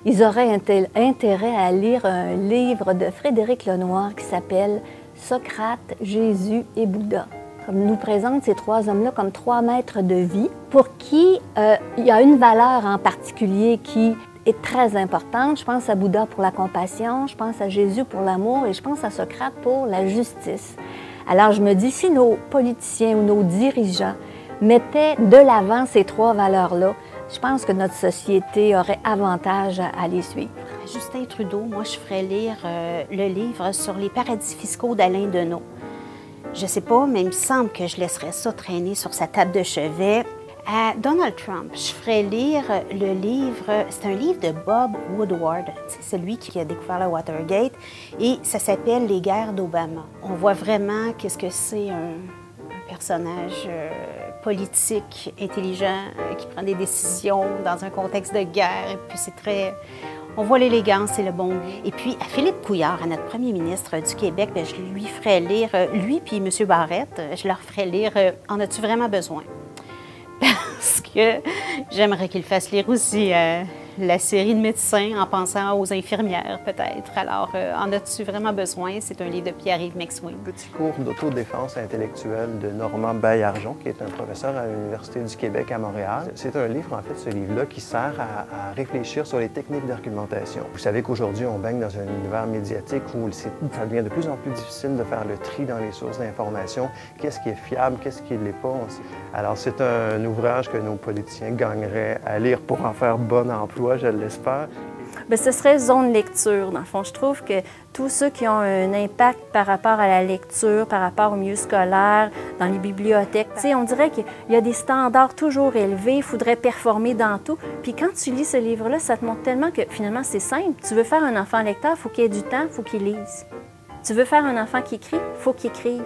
ils auraient intérêt à lire un livre de Frédéric Lenoir qui s'appelle « Socrate, Jésus et Bouddha ». Comme nous présente ces trois hommes-là comme trois maîtres de vie pour qui il y a une valeur en particulier qui est très importante. Je pense à Bouddha pour la compassion, je pense à Jésus pour l'amour et je pense à Socrate pour la justice. Alors je me dis, si nos politiciens ou nos dirigeants mettaient de l'avant ces trois valeurs-là, je pense que notre société aurait avantage à les suivre. Justin Trudeau, moi je ferais lire le livre sur les paradis fiscaux d'Alain Deneau. Je sais pas, mais il me semble que je laisserais ça traîner sur sa table de chevet. À Donald Trump, je ferais lire le livre, c'est un livre de Bob Woodward, c'est celui qui a découvert le Watergate, et ça s'appelle Les guerres d'Obama. On voit vraiment qu'est-ce que c'est un personnage politique, intelligent, qui prend des décisions dans un contexte de guerre, et puis c'est très... On voit l'élégance et le bon goût. Et puis, à Philippe Couillard, à notre premier ministre du Québec, bien, je lui ferais lire, lui puis M. Barrette, je leur ferais lire « En as-tu vraiment besoin? » Parce que j'aimerais qu'ils fassent lire aussi la série de médecins en pensant aux infirmières, peut-être. Alors, en as-tu vraiment besoin? C'est un livre de Pierre-Yves McSween. Petit cours d'autodéfense intellectuelle de Normand Baillargeon, qui est un professeur à l'Université du Québec à Montréal. C'est un livre, en fait, ce livre-là, qui sert à réfléchir sur les techniques d'argumentation. Vous savez qu'aujourd'hui, on baigne dans un univers médiatique où ça devient de plus en plus difficile de faire le tri dans les sources d'information. Qu'est-ce qui est fiable, qu'est-ce qui ne l'est pas? Alors, c'est un ouvrage que nos politiciens gagneraient à lire pour en faire bon emploi, je l'espère. Bien, ce serait zone lecture, dans le fond. Je trouve que tous ceux qui ont un impact par rapport à la lecture, par rapport au milieu scolaire, dans les bibliothèques, tu sais, on dirait qu'il y a des standards toujours élevés, il faudrait performer dans tout. Puis quand tu lis ce livre-là, ça te montre tellement que finalement, c'est simple. Tu veux faire un enfant lecteur, il faut qu'il ait du temps, il faut qu'il lise. Tu veux faire un enfant qui écrit, il faut qu'il écrive.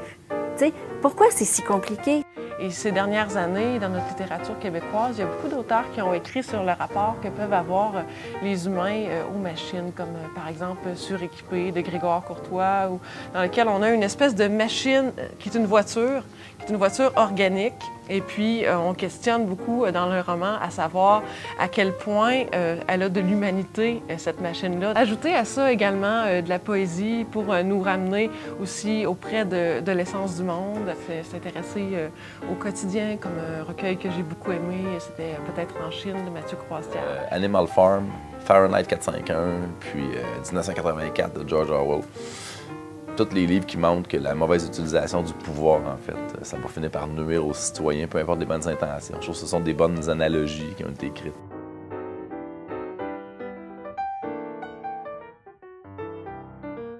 Tu sais, pourquoi c'est si compliqué? Et ces dernières années, dans notre littérature québécoise, il y a beaucoup d'auteurs qui ont écrit sur le rapport que peuvent avoir les humains aux machines, comme par exemple Suréquipé de Grégoire Courtois, dans lequel on a une espèce de machine qui est une voiture organique. Et puis, on questionne beaucoup dans le roman à savoir à quel point elle a de l'humanité, cette machine-là. Ajouter à ça également de la poésie pour nous ramener aussi auprès de l'essence du monde, s'intéresser au quotidien, comme un recueil que j'ai beaucoup aimé, c'était Peut-être en Chine de Mathieu Croatia. Animal Farm, Fahrenheit 451, puis 1984 de George Orwell. Tous les livres qui montrent que la mauvaise utilisation du pouvoir, en fait, ça va finir par nuire aux citoyens, peu importe les bonnes intentions. Je trouve que ce sont des bonnes analogies qui ont été écrites.